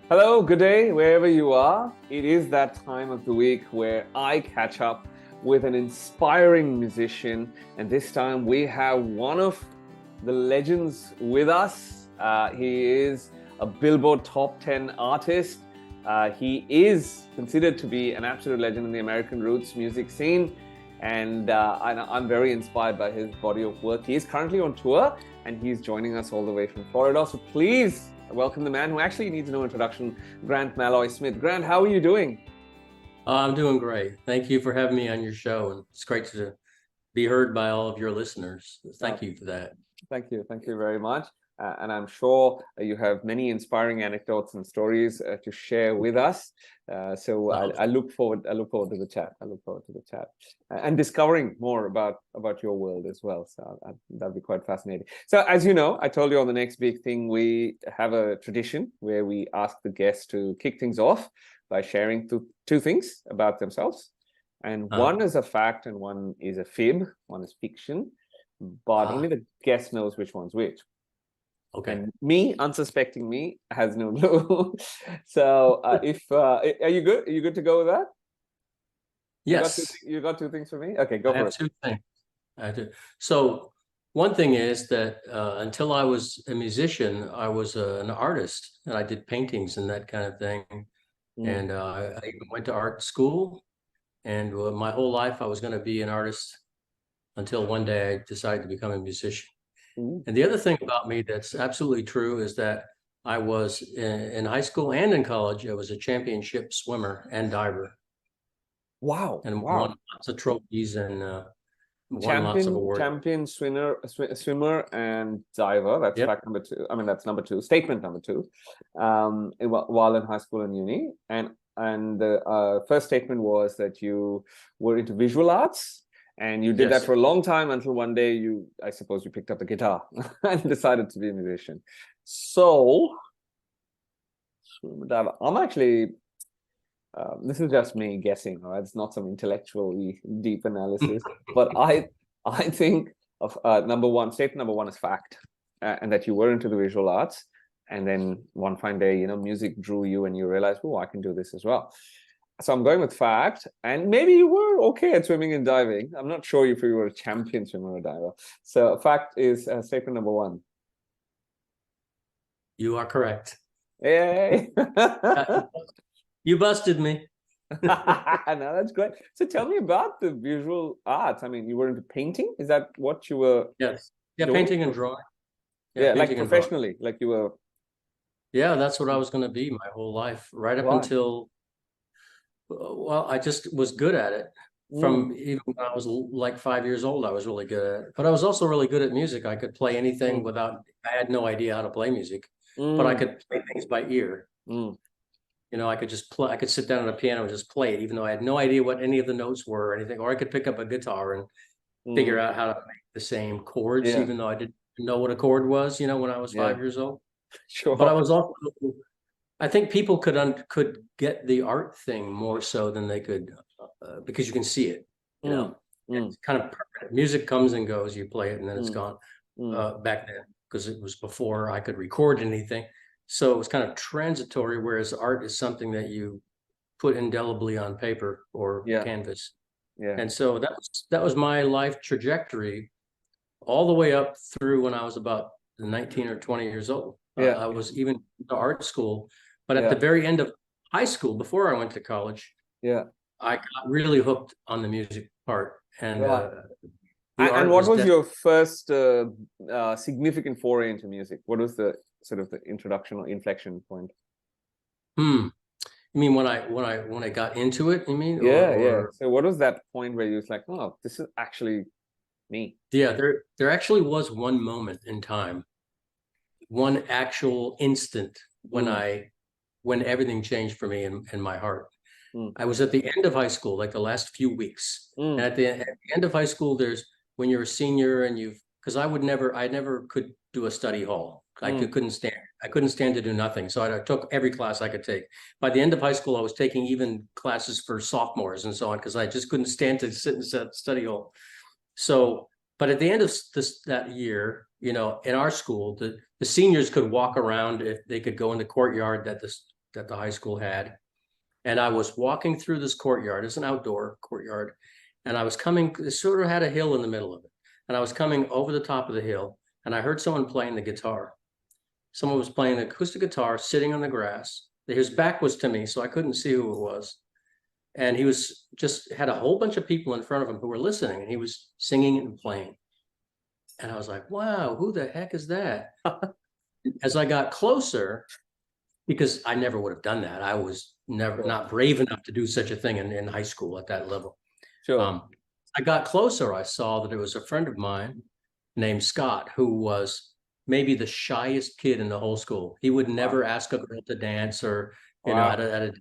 Hello, good day, wherever you are. It is that time of the week where I catch up with an inspiring musician, and this time we have one of the legends with us. He is a Billboard Top 10 artist. He is considered to be an absolute legend in the American roots music scene, and I'm very inspired by his body of work. He is currently on tour, and he's joining us all the way from Florida. So please welcome the man who actually needs no introduction, Grant Maloy Smith. Grant, how are you doing? I'm doing great. Thank you for having me on your show. And it's great to be heard by all of your listeners. Thank you for that. Thank you. Thank you very much. And I'm sure you have many inspiring anecdotes and stories to share with us. So I look forward. I look forward to the chat. I look forward to the chat and discovering more about your world as well. So that'd be quite fascinating. So as you know, I told you on the next big thing, we have a tradition where we ask the guests to kick things off by sharing two things about themselves. And one is a fact and one is a fib. One is fiction, but only the guest knows which one's which. Okay. And me, unsuspecting me, has no clue. So if are you good? Are you good to go with that? Yes. You got two things for me? Okay, go for it. Two things. I do. So one thing is that until I was a musician, I was an artist, and I did paintings and that kind of thing. And I even went to art school, and my whole life I was going to be an artist until one day I decided to become a musician. And the other thing about me that's absolutely true is that I was in high school and in college, I was a championship swimmer and diver. Wow. And wow. won lots of trophies and won lots of awards. Champion swimmer and diver. That's fact number two. I mean, that's number two. Statement number two. While in high school and uni. And the first statement was that you were into visual arts. And you did that for a long time until one day I suppose you picked up the guitar and decided to be a musician. So, I'm actually, this is just me guessing, right? It's not some intellectually deep analysis, but I think of statement number one is fact, and that you were into the visual arts. And then one fine day, music drew you and you realized, oh, I can do this as well. So I'm going with fact, and maybe you were okay at swimming and diving. I'm not sure if you were a champion swimmer or diver. So fact is statement number one. You are correct. Yay! You busted me. No, that's great. So tell me about the visual arts. I mean, you were into painting? Is that what you were? Yes. Yeah, doing? Painting and drawing. Yeah, like professionally, like you were. Yeah, that's what I was going to be my whole life, right up until. Well, I just was good at it. From even when I was like 5 years old, I was really good at it. But I was also really good at music. I could play anything I had no idea how to play music, but I could play things by ear. I could just play. I could sit down at a piano and just play it, even though I had no idea what any of the notes were or anything. Or I could pick up a guitar and figure out how to make the same chords, even though I didn't know what a chord was, when I was 5 years old. Sure. But I was also... I think people could get the art thing more so than they could because you can see it, It's kind of permanent. Music comes and goes, you play it and then it's gone. Back then, because it was before I could record anything. So it was kind of transitory, whereas art is something that you put indelibly on paper or canvas. Yeah. And so that was my life trajectory all the way up through when I was about 19 or 20 years old. I was even to art school. But at the very end of high school, before I went to college, I got really hooked on the music part. And and what was your first significant foray into music? What was the sort of the introduction or inflection point? You mean when I got into it? You mean? Yeah. So what was that point where you was like, oh, this is actually me? Yeah, there actually was one moment in time, one actual instant when everything changed for me in my heart. I was at the end of high school, like the last few weeks. And at the end of high school, when you're a senior and because I never could do a study hall. I couldn't stand to do nothing. So I took every class I could take. By the end of high school, I was taking even classes for sophomores and so on, because I just couldn't stand to sit in study hall. So, but at the end of that year, in our school, the seniors could walk around. If they could go in the courtyard that that the high school had. And I was walking through this courtyard. It's an outdoor courtyard. And I was coming, it sort of had a hill in the middle of it. And I was coming over the top of the hill, and I heard someone playing the guitar. Someone was playing the acoustic guitar sitting on the grass. His back was to me, so I couldn't see who it was. And he was just had a whole bunch of people in front of him who were listening, and he was singing and playing. And I was like, wow, who the heck is that? As I got closer, because I never would have done that. I was never not brave enough to do such a thing in high school at that level. Sure. I got closer, I saw that it was a friend of mine named Scott, who was maybe the shyest kid in the whole school. He would never ask a girl to dance or, you know,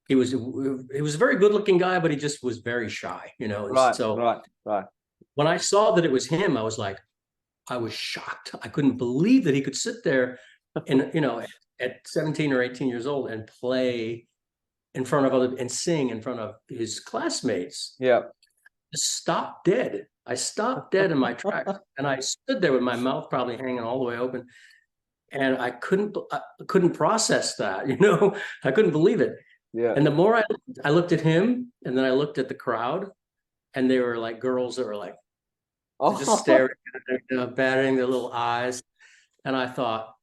he was a very good looking guy, but he just was very shy, you know. And so when I saw that it was him, I was shocked. I couldn't believe that he could sit there and, you know, at 17 or 18 years old and play in front of and sing in front of his classmates. Yeah. Stopped dead. I stopped dead in my tracks, and I stood there with my mouth probably hanging all the way open, and I couldn't process that, you know. I couldn't believe it. Yeah. And the more I looked at him, and then I looked at the crowd, and they were like girls that were like just staring at it, you know, batting their little eyes, and I thought,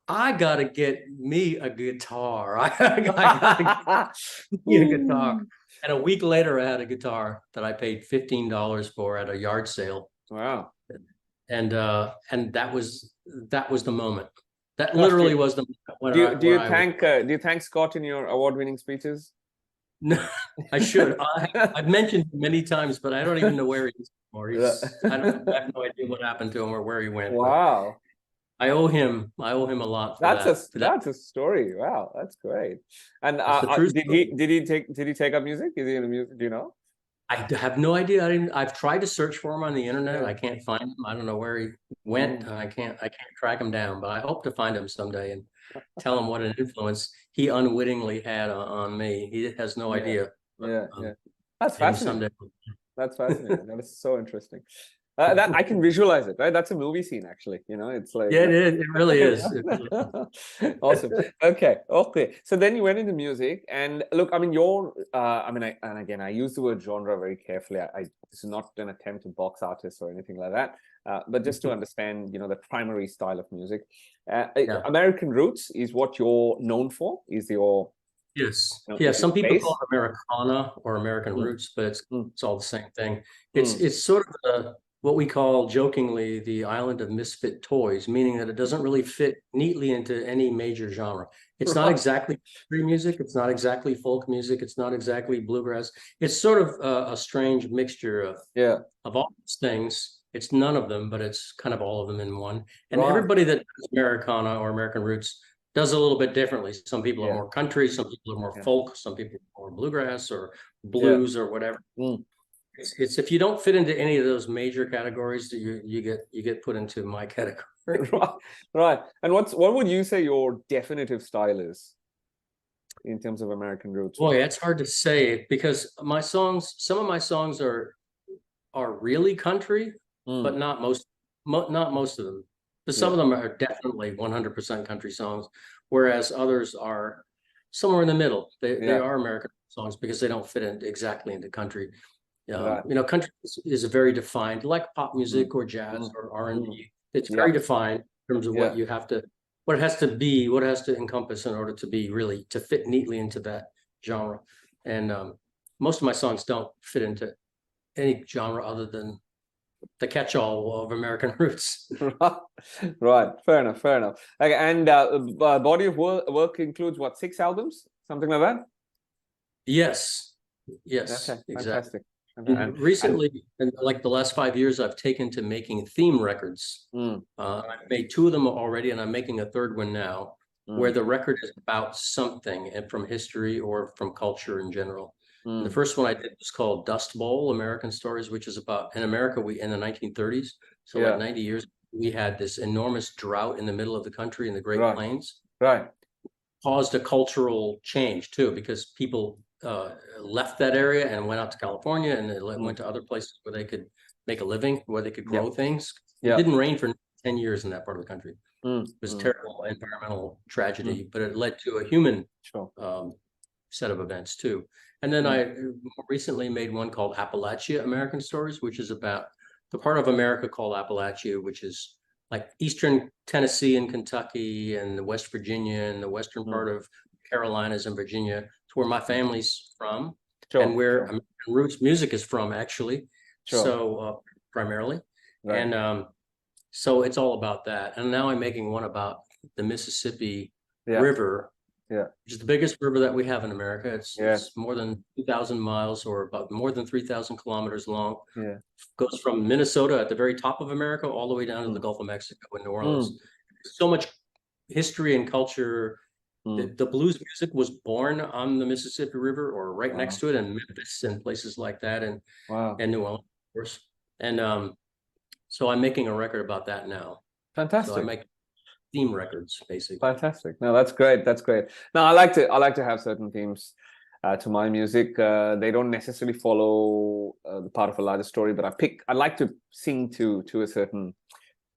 I gotta get me a guitar. I gotta get me a guitar. And a week later, I had a guitar that I paid $15 for at a yard sale. Wow. And that was the moment. That literally was the moment. Do you thank Scott in your award-winning speeches? No, I should. I've mentioned him many times, but I don't even know where he is anymore. I have no idea what happened to him or where he went. Wow. I owe him a lot for that's a story. Wow, that's great. And did he take up music? Is he in the music? Do you know? I have no idea. I've tried to search for him on the internet. I can't find him. I don't know where he went. I can't track him down, but I hope to find him someday and tell him what an influence he unwittingly had on me. He has no idea. That's fascinating. That's fascinating. That is so interesting. That I can visualize it, right? That's a movie scene, actually. You know, it's like it really is. Awesome. Okay. So then you went into music, and look, I mean, I use the word genre very carefully. This is not an attempt to box artists or anything like that, but just to understand, you know, the primary style of music. American roots is what you're known for. Is your Yes. Yeah. Some people call it Americana or American roots, but it's all the same thing. It's sort of what we call jokingly the island of misfit toys, meaning that it doesn't really fit neatly into any major genre. It's not exactly country music. It's not exactly folk music. It's not exactly bluegrass. It's sort of a strange mixture of all these things. It's none of them, but it's kind of all of them in one. And everybody that does Americana or American roots does a little bit differently. Some people are more country, some people are more folk, some people are more bluegrass or blues or whatever. It's if you don't fit into any of those major categories, you get put into my category. Right. And what would you say your definitive style is in terms of American roots? Boy, that's hard to say, because some of my songs are really country, but not most of them. But some of them are definitely 100% country songs, whereas others are somewhere in the middle. They are American songs because they don't fit exactly into country. You know, country is a very defined, like pop music or jazz or R&B. It's very defined in terms of what it has to be, what it has to encompass in order to be really to fit neatly into that genre. And most of my songs don't fit into any genre other than the catch-all of American roots. Right. Fair enough. Okay. And body of work includes what, 6 albums, something like that? Yes. Okay, exactly. Fantastic. And recently, in like the last 5 years, I've taken to making theme records. I've made 2 of them already, and I'm making a 3rd one now, where the record is about something from history or from culture in general. The first one I did was called Dust Bowl, American Stories, which is about, in America, in the 1930s, so like 90 years, we had this enormous drought in the middle of the country in the Great Plains. Caused a cultural change, too, because people left that area and went out to California, and they went to other places where they could make a living, where they could grow things. It didn't rain for 10 years in that part of the country. It was a terrible environmental tragedy, but it led to a human set of events too. And then I recently made one called Appalachia, American Stories, which is about the part of America called Appalachia, which is like Eastern Tennessee and Kentucky and West Virginia and the western part of Carolinas and Virginia. It's where my family's from and where American roots music is from, actually. So primarily. Right. And so it's all about that. And now I'm making one about the Mississippi River, which is the biggest river that we have in America. It's more than 2,000 miles or about more than 3,000 kilometers long. Goes from Minnesota at the very top of America all the way down to the Gulf of Mexico and New Orleans. So much history and culture. The blues music was born on the Mississippi River or right next to it, in Memphis and places like that, and New Orleans, of course. And so I'm making a record about that now. Fantastic. So I make theme records, basically. Fantastic. No, that's great. That's great. Now, I like to have certain themes to my music. They don't necessarily follow the part of a larger story, but I like to sing to a certain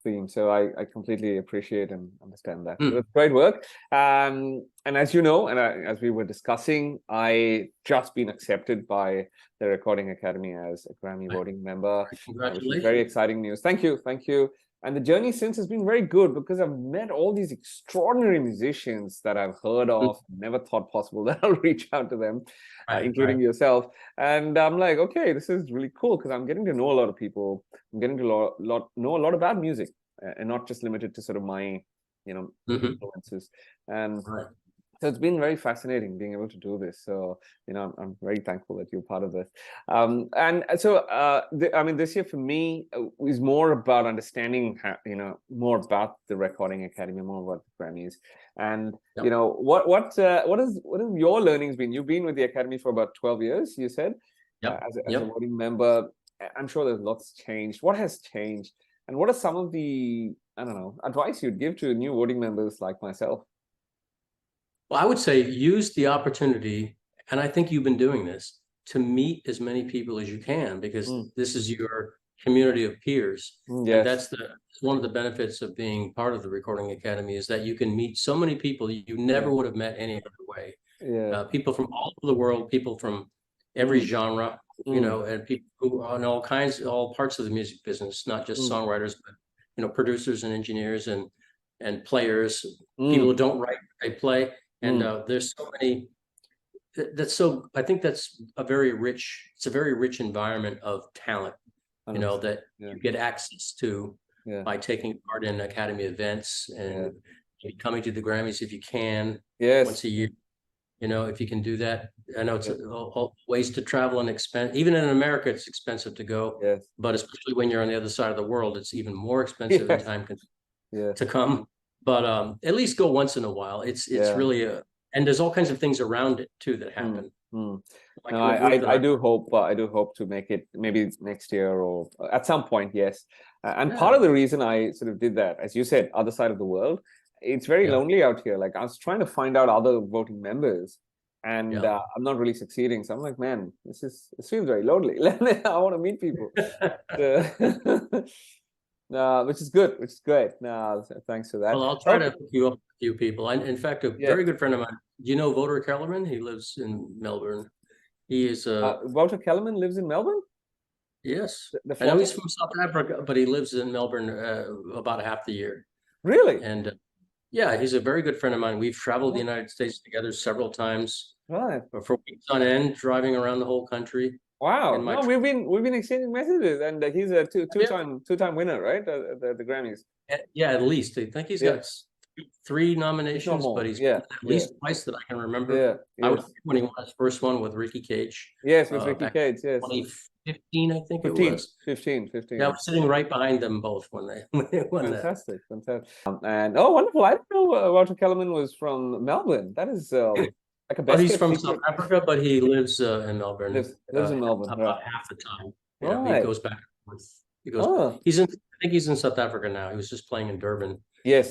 theme. So I completely appreciate and understand that. So it's great work. And as you know, and as we were discussing, I just been accepted by the Recording Academy as a Grammy voting member. Congratulations. Which is very exciting news. Thank you. Thank you. And the journey since has been very good because I've met all these extraordinary musicians that I've heard of, never thought possible that I'll reach out to them, including yourself. And I'm like, okay, this is really cool because I'm getting to know a lot of people. I'm getting to know a lot about music and not just limited to sort of my, influences. And so it's been very fascinating being able to do this. So, I'm very thankful that you're part of this. And so, this year for me is more about understanding, more about the Recording Academy, more about the Grammys. And, what is your learnings been? You've been with the Academy for about 12 years, you said, as a voting member. I'm sure there's lots changed. What has changed? And what are some of the, advice you'd give to new voting members like myself? Well, I would say use the opportunity, and I think you've been doing this, to meet as many people as you can, because this is your community of peers. And that's one of the benefits of being part of the Recording Academy, is that you can meet so many people you never would have met any other way. People from all over the world, people from every genre, and people who are in all parts of the music business, not just songwriters, but producers and engineers and players, people who don't write, they play. And there's so many. I think that's a very rich environment of talent, that you get access to by taking part in Academy events and coming to the Grammys if you can once a year. If you can do that. I know it's all ways to travel and expense. Even in America, it's expensive to go. But especially when you're on the other side of the world, it's even more expensive and time consuming to come. But at least go once in a while. It's really and there's all kinds of things around it too that happen. Like I do hope to make it maybe next year or at some point. And part of the reason I sort of did that, as you said, other side of the world, it's very lonely out here. Like I was trying to find out other voting members, and I'm not really succeeding. So I'm like, man, this feels very lonely. I want to meet people. Which is good, which is great. Thanks for that. Well, I'll try to hook you up with a few people. In fact, a very good friend of mine, do you know Wouter Kellerman? He lives in Melbourne. He is Wouter Kellerman lives in Melbourne? Yes. I know he's from South Africa, but he lives in Melbourne about half the year. Really? And he's a very good friend of mine. We've traveled the United States together several times. Right. For weeks on end, driving around the whole country. Wow! No, we've been exchanging messages, and he's a two-time winner, right? At the Grammys. At least I think he's got 3 nominations, but he's at least twice that I can remember. I was when he won his first one with Ricky Cage. Yes, with Ricky Cage. Yes, 2015, I think it was. 15. Yeah, I was sitting right behind them both when they won that. Fantastic. And wonderful! I didn't know Wouter Kellerman was from Melbourne. That is. He's from South Africa, but he lives in Melbourne. Lives in Melbourne about half the time. He goes back and forth. I think he's in South Africa now. He was just playing in Durban. Yes.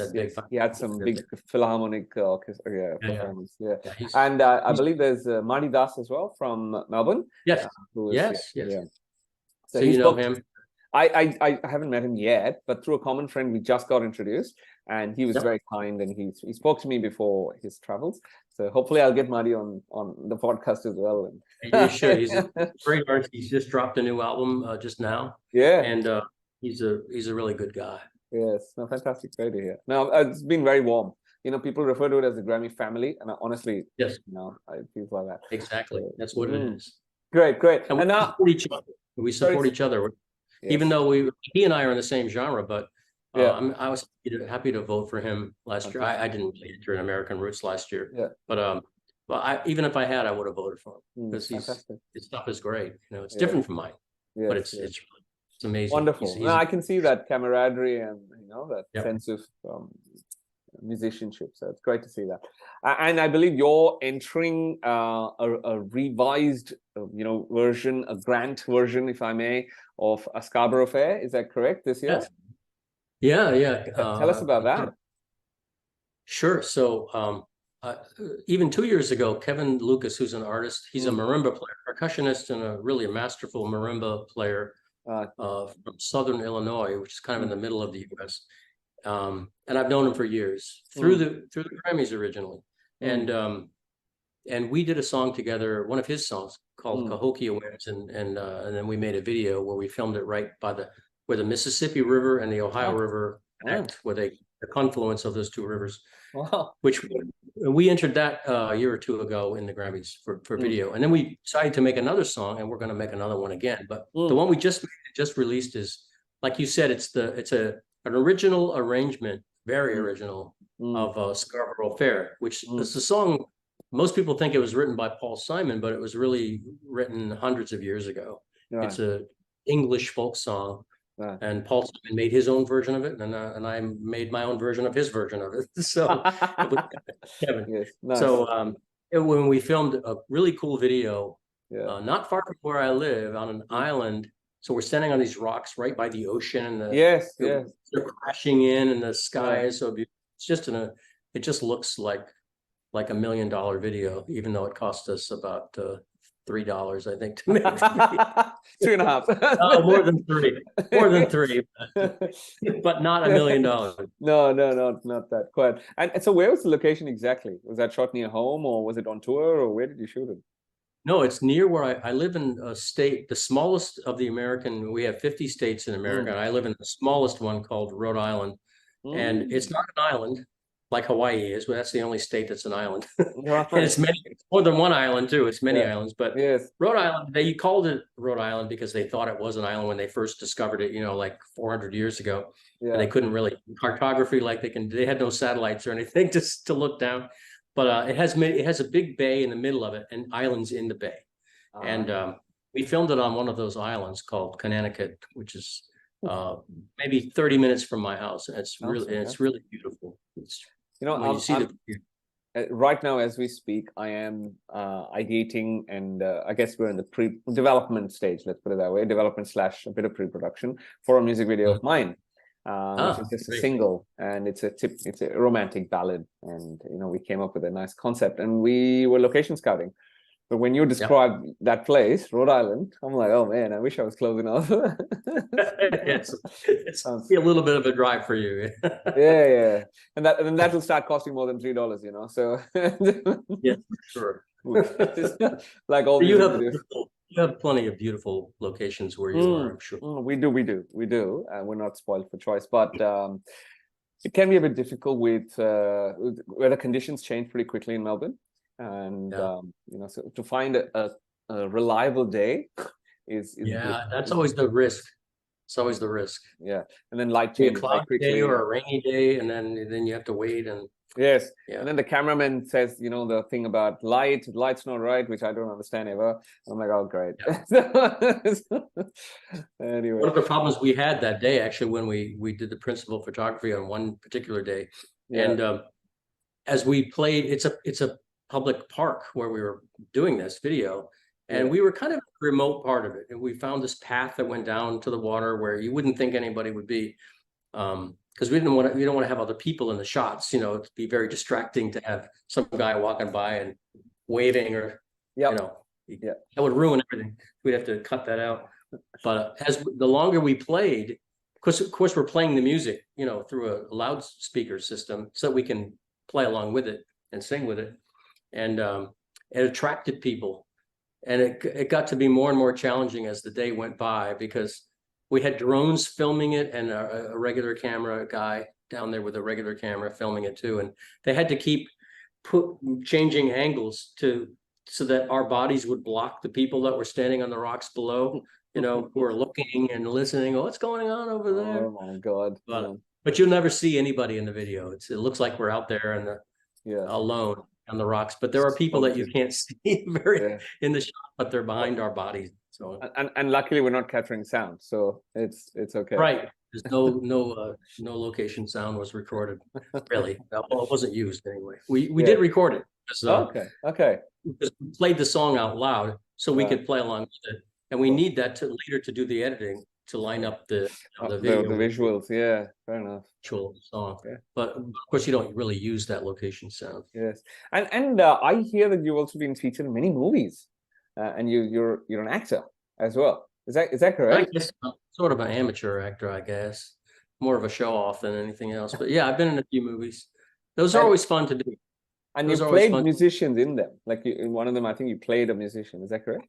He had some big Philharmonic orchestra performance. And I believe there's Marty Das as well from Melbourne. Yes. So you know him? I haven't met him yet, but through a common friend, we just got introduced, and he was Yep. very kind, and he spoke to me before his travels. So hopefully I'll get Muddy on the podcast as well. You should. He's a great artist. He's just dropped a new album just now. Yeah. And he's a really good guy. Yes. No, fantastic. Great to hear. No, it's been very warm. People refer to it as the Grammy family, and honestly, yes, it feels like that. Exactly. That's what it is. Great. And we support each other. We support each other, yes. Even though he and I are in the same genre, but I was happy to vote for him last year. I didn't really enter in American Roots last year, but even if I had, I would have voted for him because his stuff is great. It's different from mine, but it's amazing. Wonderful. No, I can see that camaraderie and that sense of musicianship. So it's great to see that. And I believe you're entering a revised, version, a Grant version, if I may, of A Scarborough Fair. Is that correct this year? Yes. Yeah. Tell us about that. Sure. So even 2 years ago, Kevin Lucas, who's an artist, he's a marimba player, percussionist, and a really masterful marimba player from Southern Illinois, which is kind of in the middle of the U.S. And I've known him for years through the Grammys originally, and we did a song together, one of his songs called Cahokia Winds, and then we made a video where we filmed it right by where the Mississippi River and the Ohio River connect, where the confluence of those two rivers. Wow. Which we entered that a year or two ago in the Grammys for video, and then we decided to make another song, and we're going to make another one again. But the one we just released is, like you said, it's an original arrangement, very original, of Scarborough Fair, which is a song. Most people think it was written by Paul Simon, but it was really written hundreds of years ago. Right. It's an English folk song. And Paul Simon made his own version of it, and I made my own version of his version of it. So, Kevin. Yes, nice. So when we filmed a really cool video, not far from where I live, on an island. So we're standing on these rocks right by the ocean, and they're crashing in, and the sky is so beautiful. It's just it just looks like $1 million video, even though it cost us about $3, I think, to make. 2.5. More than three, but not $1 million. No, not that quite. And so, where was the location exactly? Was that shot near home, or was it on tour, or where did you shoot it? No, it's near where I live, in a state, the smallest of the American. We have 50 states in America, and I live in the smallest one called Rhode Island, and it's not an island like Hawaii is, but that's the only state that's an island. And it's more than one island too. It's many islands, but Rhode Island, they called it Rhode Island because they thought it was an island when they first discovered it, like 400 years ago. And they couldn't really cartography like they had no satellites or anything just to look down. But it has a big bay in the middle of it and islands in the bay. And we filmed it on one of those islands called Connecticut, which is maybe 30 minutes from my house. And it's really beautiful. It's, right now, as we speak, I am ideating, and I guess we're in the pre-development stage, let's put it that way, development / a bit of pre-production for a music video of mine, which is just a single, and it's a romantic ballad, and we came up with a nice concept, and we were location scouting. But when you described that place, Rhode Island, I'm like, oh man, I wish I was close enough. It's a little bit of a drive for you. Yeah. And that will start costing more than $3, So yeah, sure. Like all you have plenty of beautiful locations where you are, I'm sure. We do. We're not spoiled for choice, but it can be a bit difficult with weather conditions change pretty quickly in Melbourne. And so to find a reliable day is that's always the risk. It's always the risk. Yeah, and then light change, a cloudy day or a rainy day, and then you have to wait. And and then the cameraman says, the thing about light's not right, which I don't understand ever. I'm like, oh great. Anyway, one of the problems we had that day, actually, when we did the principal photography on one particular day, and as we played, it's a public park where we were doing this video, and we were kind of a remote part of it, and we found this path that went down to the water where you wouldn't think anybody would be, because we don't want to have other people in the shots. It'd be very distracting to have some guy walking by and waving, or that would ruin everything. We'd have to cut that out. But as the longer we played, of course, we're playing the music, you know, through a loudspeaker system so that we can play along with it and sing with it. And it attracted people. And it got to be more and more challenging as the day went by, because we had drones filming it and a regular camera guy down there with a regular camera filming it too. And they had to keep changing angles so that our bodies would block the people that were standing on the rocks below, you know, who are looking and listening. Oh, what's going on over there? Oh my God. But you'll never see anybody in the video. It looks like we're out there alone on the rocks, but there are people that you can't see in the shot, but they're behind our bodies. So and luckily we're not capturing sound, so it's okay. Right. There's no location sound was recorded. Really, well, it wasn't used anyway. We did record it. So, okay. Because we played the song out loud, so we could play along with it, and we need that to later to do the editing to line up the video, the visuals. Yeah, fair enough. Actual song, but of course you don't really use that location sound. Yes, and I hear that you've also been featured in many movies, and you're an actor as well. Is that correct? I guess I'm sort of an amateur actor, I guess, more of a show off than anything else. But yeah, I've been in a few movies. Those are always fun to do. And you played musicians in them. Like in one of them, I think you played a musician. Is that correct?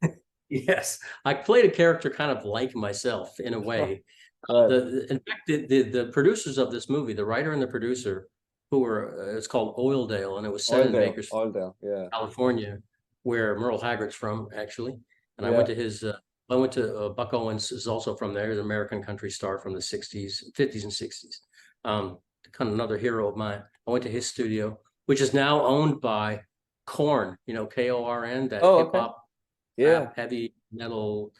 Yes, I played a character kind of like myself in a way. In fact, the producers of this movie, the writer and the producer, who were it's called Oildale, and it was set in Bakersfield, California, where Merle Haggard's from, actually. And I went to his. I went to Buck Owens is also from there. He's an American country star from the 50s and 60s. Kind of another hero of mine. I went to his studio, which is now owned by Korn, you know, Korn, that hip hop, heavy metal.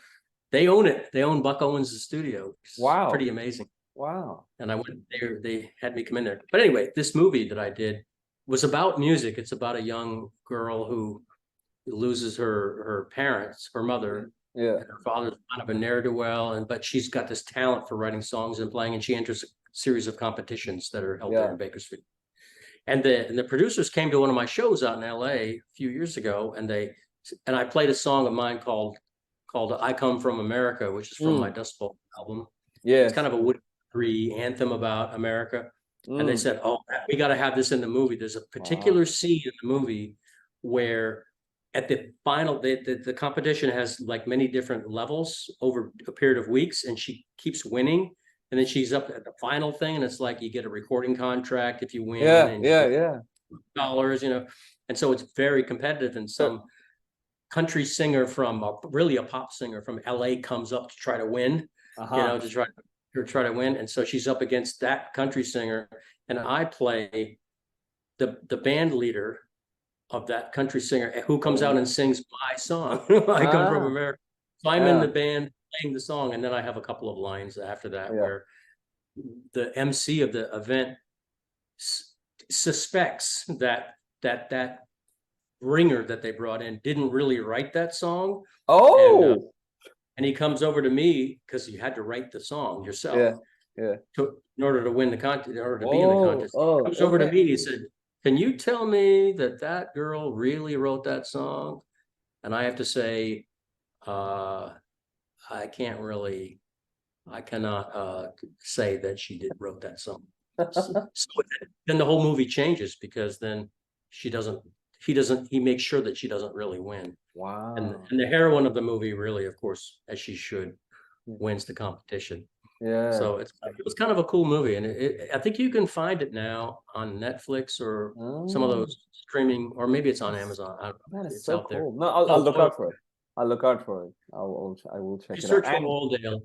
They own it. They own Buck Owens' studio. Wow. Pretty amazing. Wow. And I went there, they had me come in there. But anyway, this movie that I did was about music. It's about a young girl who loses her parents, her mother. Yeah. And her father's kind of a ne'er-do-well, but she's got this talent for writing songs and playing, and she enters a series of competitions that are held there in Bakersfield. And the producers came to one of my shows out in LA a few years ago, and I played a song of mine called I Come From America, which is from my Dust Bowl album. Yeah. It's kind of a Woody Guthrie anthem about America. And they said, oh, we got to have this in the movie. There's a particular scene in the movie where at the final, the competition has like many different levels over a period of weeks, and she keeps winning. And then she's up at the final thing, and it's like you get a recording contract if you win. Dollars, you know. And so it's very competitive. And some country singer from really a pop singer from LA comes up to try to win, you know, to try to win. And so she's up against that country singer, and I play the band leader of that country singer who comes out and sings my song. I Come From America. So I'm in the band playing the song, and then I have a couple of lines after that where the MC of the event suspects that ringer that they brought in didn't really write that song. And he comes over to me because you had to write the song yourself. In order to win the contest, in order to be in the contest. He comes over to me and he said, can you tell me that girl really wrote that song? And I have to say, I cannot say that she wrote that song. So then the whole movie changes, because then he makes sure that she doesn't really win. Wow. And the heroine of the movie really, of course, as she should, wins the competition. Yeah. So it was kind of a cool movie, and I think you can find it now on Netflix or some of those streaming, or maybe it's on Amazon. I don't know. It's so out there. No, I'll look out for it. I'll look out for it. I will check it out. Search for Oildale,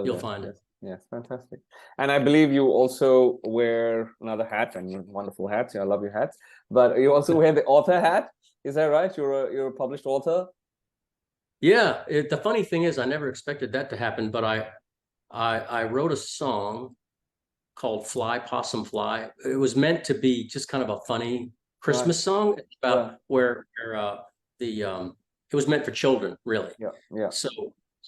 you'll find it. Yes, fantastic. And I believe you also wear another hat, and you have wonderful hats. I love your hats. But you also wear the author hat. Is that right? You're a published author. Yeah. The funny thing is, I never expected that to happen, but I wrote a song called Fly, Possum Fly. It was meant to be just kind of a funny Christmas song about where it was meant for children, really. Yeah.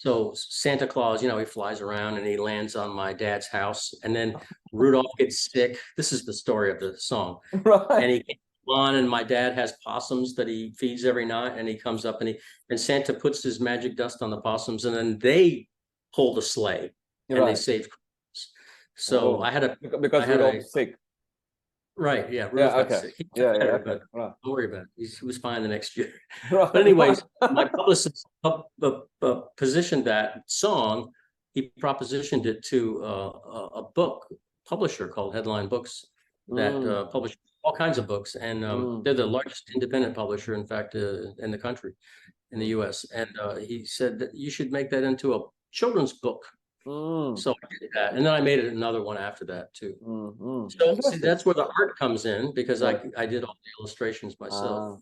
So Santa Claus, you know, he flies around and he lands on my dad's house, and then Rudolph gets sick. This is the story of the song. Right. And he gets on, and my dad has possums that he feeds every night, and he comes up and Santa puts his magic dust on the possums, and then they hold a sleigh, and they saved Christmas. So I had a because we were all sick. Right, yeah, Rudolph got sick. He got better, but don't worry about it. He was fine the next year. But anyways, my publicist positioned that song. He propositioned it to a book publisher called Headline Books that publishes all kinds of books, and they're the largest independent publisher, in fact, in the country, in the U.S. And he said that you should make that into a children's book. So I did that, and then I made it another one after that too. So see, that's where the art comes in, because I did all the illustrations myself.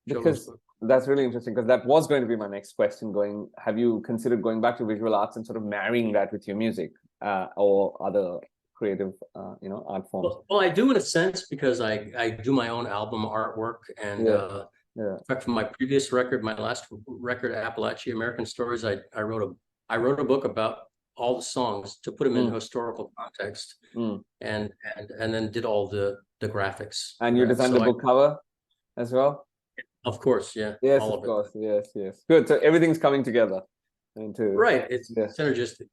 Because that's really interesting, because that was going to be my next question. Have you considered going back to visual arts and sort of marrying that with your music or other creative, art forms? Well, I do in a sense, because I do my own album artwork, and in fact, for my previous record, my last record, Appalachia, American Stories, I wrote a book about all the songs to put them in historical context, and then did all the graphics. And you designed the book cover as well? Of course, yeah. Yes, of course. Yes. Good. So everything's coming together right. It's synergistic.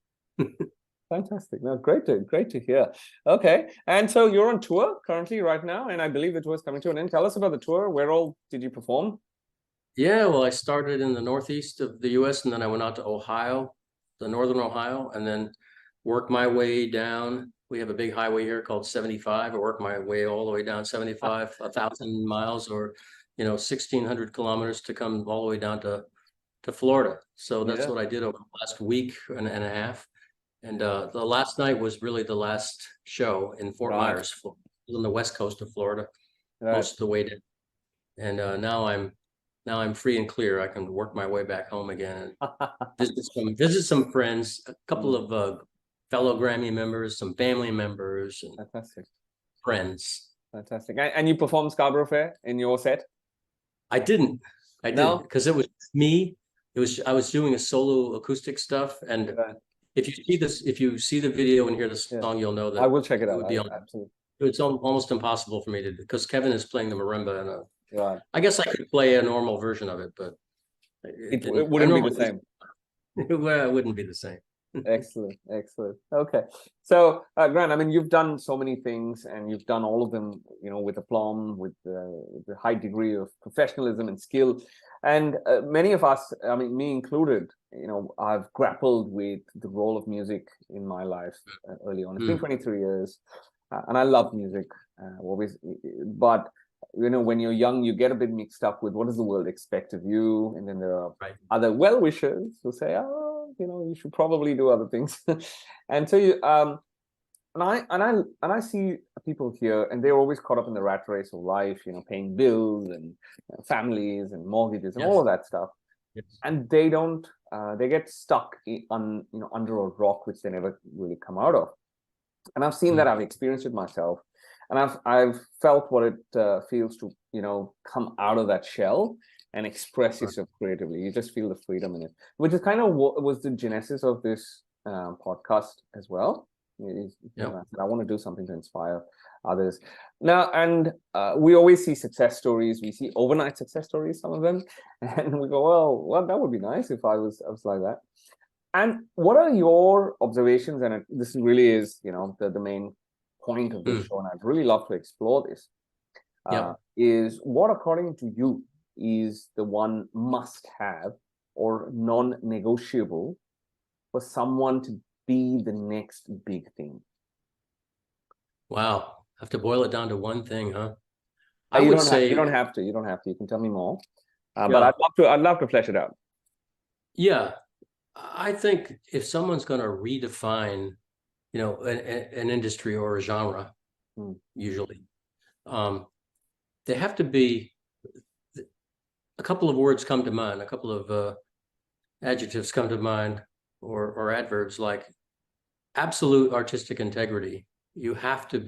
Fantastic. No, great to hear. Okay. And so you're on tour currently right now, and I believe the tour is coming to an end. Tell us about the tour. Where all did you perform? Yeah, well, I started in the northeast of the US, and then I went out to Ohio, the northern Ohio, and then worked my way down. We have a big highway here called 75. I worked my way all the way down 75, 1,000 miles, or 1,600 kilometers, to come all the way down to Florida. So that's what I did over the last week and a half. And the last night was really the last show in Fort Myers, Florida, on the west coast of Florida, most of the way down. And now I'm free and clear. I can work my way back home again and visit some friends, a couple of fellow Grammy members, some family members, and friends. Fantastic. And you performed Scarborough Fair in your set? I didn't, because it was me. I was doing a solo acoustic stuff, and if you see the video and hear the song, you'll know that I will check it out. Absolutely. It's almost impossible for me to, because Kevin is playing the marimba, and I guess I could play a normal version of it, but it wouldn't be the same. Well, it wouldn't be the same. Excellent. Okay. So, Grant, I mean, you've done so many things, and you've done all of them, with aplomb, with the high degree of professionalism and skill. And many of us, I mean, me included, I've grappled with the role of music in my life early on. It's been 23 years, and I love music, always. But when you're young, you get a bit mixed up with what does the world expect of you, and then there are other well-wishers who say, you should probably do other things. And so I see people here, and they're always caught up in the rat race of life, paying bills and families and mortgages and all of that stuff. And they don't, they get stuck under a rock, which they never really come out of. And I've seen that, I've experienced it myself. And I've felt what it feels to, come out of that shell and express yourself creatively. You just feel the freedom in it, which is kind of what was the genesis of this podcast as well. I want to do something to inspire others. Now, and we always see success stories. We see overnight success stories, some of them, and we go, well, that would be nice if I was like that. And what are your observations? And this really is, the main point of this show, and I'd really love to explore this. Is what, according to you, is the one must-have or non-negotiable for someone to be the next big thing? Wow, I have to boil it down to one thing, huh? You don't have to. You can tell me more, but I'd love to flesh it out. Yeah, I think if someone's going to redefine, an industry or a genre, usually, they have to be. A couple of words come to mind. A couple of adjectives come to mind, or adverbs, like absolute artistic integrity. You have to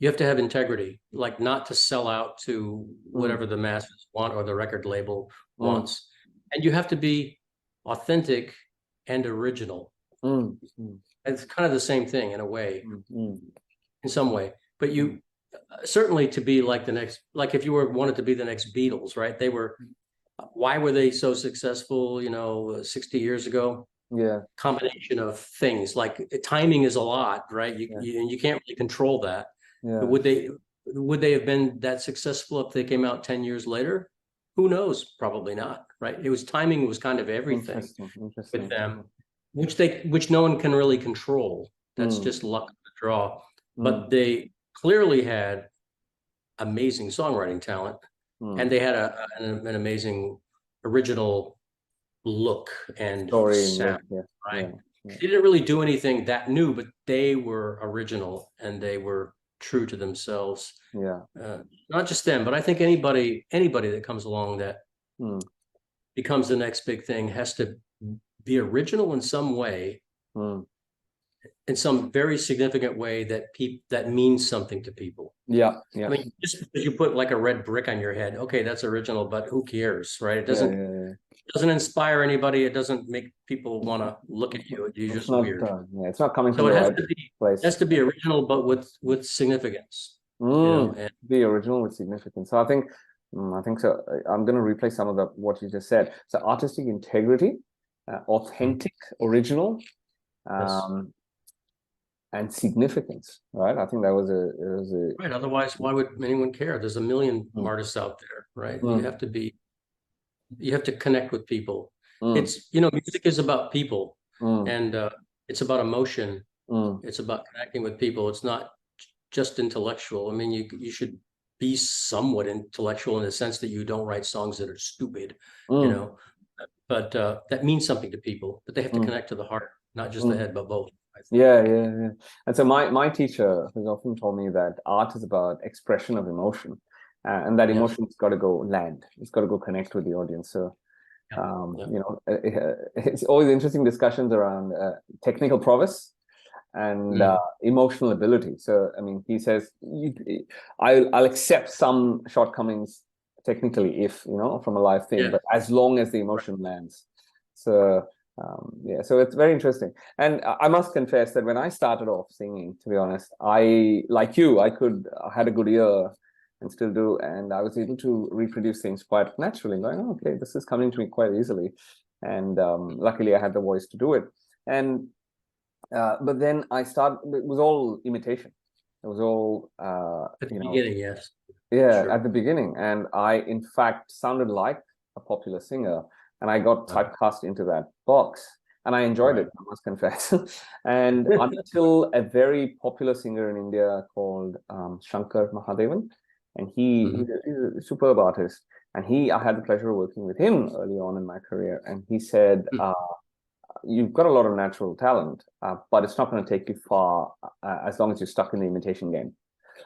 have integrity, like not to sell out to whatever the masses want or the record label wants. And you have to be authentic and original. It's kind of the same thing in a way, in some way. But you certainly to be like the next, like if you wanted to be the next Beatles, right? Why were they so successful, 60 years ago? combination of things. Like timing is a lot, right? You can't really control that. But would they have been that successful if they came out 10 years later? Who knows? Probably not, right? Timing was kind of everything with them, which no one can really control. That's just luck of the draw. But they clearly had amazing songwriting talent, and they had an amazing original look and sound, right? They didn't really do anything that new, but they were original and they were true to themselves. Not just them, but I think anybody that comes along that becomes the next big thing has to be original in some way, in some very significant way that means something to people. I mean, just because you put like a red brick on your head, okay, that's original, but who cares, right? It doesn't inspire anybody. It doesn't make people want to look at you. You're just weird. It's not coming from so the it has right to be place. It has to be original, but with significance. And be original with significance. So I think so. I'm going to replay some of what you just said. So artistic integrity, authentic, original, and significance, right? I think that was a right. Otherwise, why would anyone care? There's a million artists out there, right? You have to connect with people. It's music is about people, and it's about emotion. It's about connecting with people. It's not just intellectual. I mean, you should be somewhat intellectual in the sense that you don't write songs that are stupid, but that means something to people. But they have to connect to the heart, not just the head, but both. And so my teacher has often told me that art is about expression of emotion, and that emotion's got to go land. It's got to go connect with the audience. So it's always interesting discussions around technical prowess and emotional ability. So I mean, he says I'll accept some shortcomings technically if from a live thing, but as long as the emotion lands. So so it's very interesting. And I must confess that when I started off singing, to be honest, I had a good ear and still do, and I was able to reproduce things quite naturally, going, oh, okay, this is coming to me quite easily. And luckily I had the voice to do it. And but then it was all imitation. It was all at the beginning, at the beginning. And I in fact sounded like a popular singer. And I got typecast into that box, and I enjoyed it, I must confess. And until a very popular singer in India called Shankar Mahadevan, and he's a superb artist. And I had the pleasure of working with him early on in my career. And he said, you've got a lot of natural talent, but it's not going to take you far as long as you're stuck in the imitation game.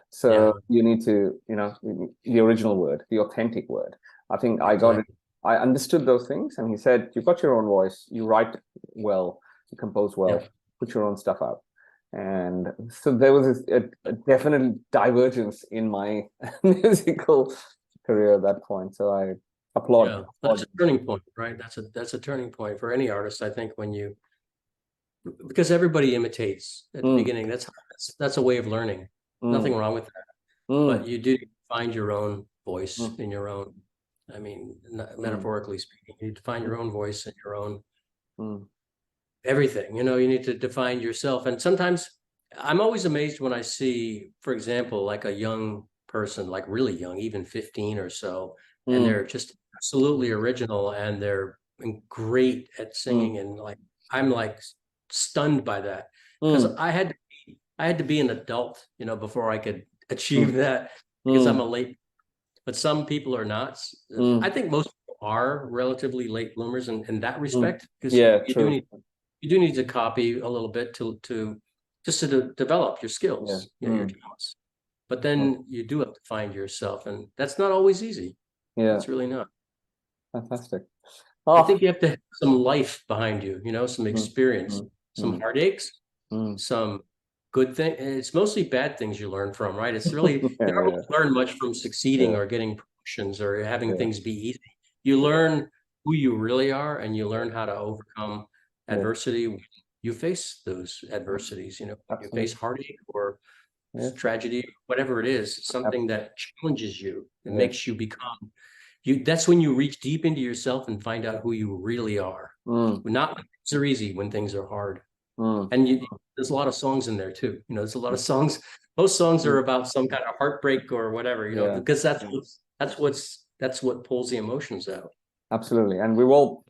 So you need to, the original word, the authentic word. I think I got it. I understood those things, and he said, you've got your own voice, you write well, you compose well, put your own stuff out. And so there was a definite divergence in my musical career at that point. So I applaud. That's a turning point, right? That's a turning point for any artist, I think, because everybody imitates at the beginning. That's a way of learning. Nothing wrong with that. But you do find your own voice in your own. I mean, metaphorically speaking, you need to find your own voice and your own everything. You need to define yourself. And sometimes I'm always amazed when I see, for example, like a young person, like really young, even 15 or so, and they're just absolutely original and they're great at singing. And I'm stunned by that, because I had to be an adult, before I could achieve that, because I'm a late. But some people are not. I think most people are relatively late bloomers in that respect, because you do need to copy a little bit to develop your skills, your talents. But then you do have to find yourself, and that's not always easy. It's really not. Fantastic. I think you have to have some life behind you, some experience, some heartaches, some good thing. It's mostly bad things you learn from, right? It's really you don't learn much from succeeding or getting promotions or having things be easy. You learn who you really are, and you learn how to overcome adversity when you face those adversities. When you face heartache or tragedy, whatever it is, something that challenges you and makes you become you. That's when you reach deep into yourself and find out who you really are. Not when things are easy, when things are hard. Mm. And there's a lot of songs in there too. There's a lot of songs. Most songs are about some kind of heartbreak or whatever, because that's what pulls the emotions out. Absolutely. And we've all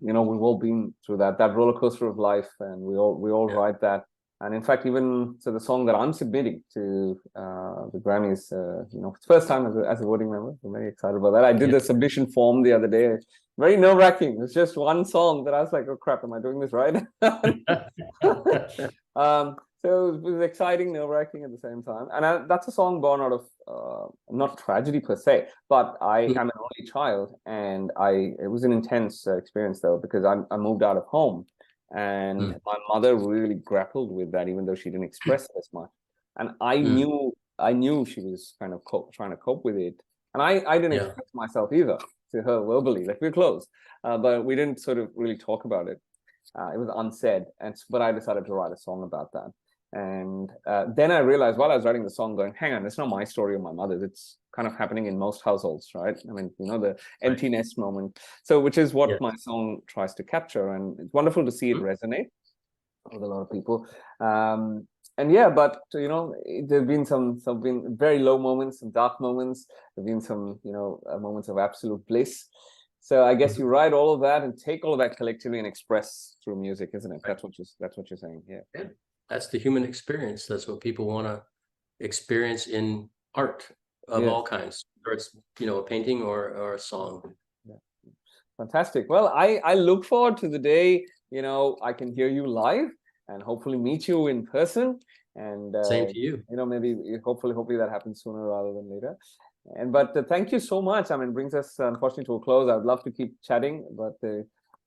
been through that roller coaster of life, and we all ride that. And in fact, even so, the song that I'm submitting to the Grammys, it's first time as a voting member. I'm very excited about that. I did the submission form the other day. Very nerve-wracking. It's just one song that I was like, oh crap, am I doing this right? So it was exciting, nerve-wracking at the same time. And that's a song born out of not tragedy per se, but I am an only child, and it was an intense experience though, because I moved out of home. And my mother really grappled with that, even though she didn't express it as much. And I knew she was kind of trying to cope with it. And I didn't express myself either to her verbally, like we're close, but we didn't sort of really talk about it. It was unsaid. But I decided to write a song about that. And then I realized while I was writing the song, going, hang on, it's not my story or my mother's. It's kind of happening in most households, right? I mean, the empty nest moment. So, which is what my song tries to capture. And it's wonderful to see it resonate with a lot of people. But there've been some very low moments, some dark moments. There've been some, moments of absolute bliss. So I guess you write all of that and take all of that collectively and express through music, isn't it? That's what you're saying. Yeah. That's the human experience. That's what people want to experience in art of all kinds, whether it's a painting or a song. Yeah. Fantastic. Well, I look forward to the day I can hear you live and hopefully meet you in person. And same to you. Maybe hopefully that happens sooner rather than later. But thank you so much. I mean, brings us unfortunately to a close. I'd love to keep chatting, but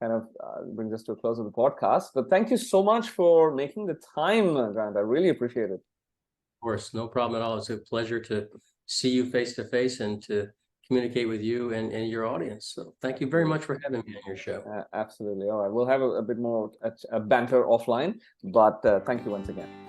kind of brings us to a close of the podcast. But thank you so much for making the time, Grant. I really appreciate it. Of course, no problem at all. It's a pleasure to see you face to face and to communicate with you and your audience. So thank you very much for having me on your show. Absolutely. All right. We'll have a bit more banter offline, but thank you once again.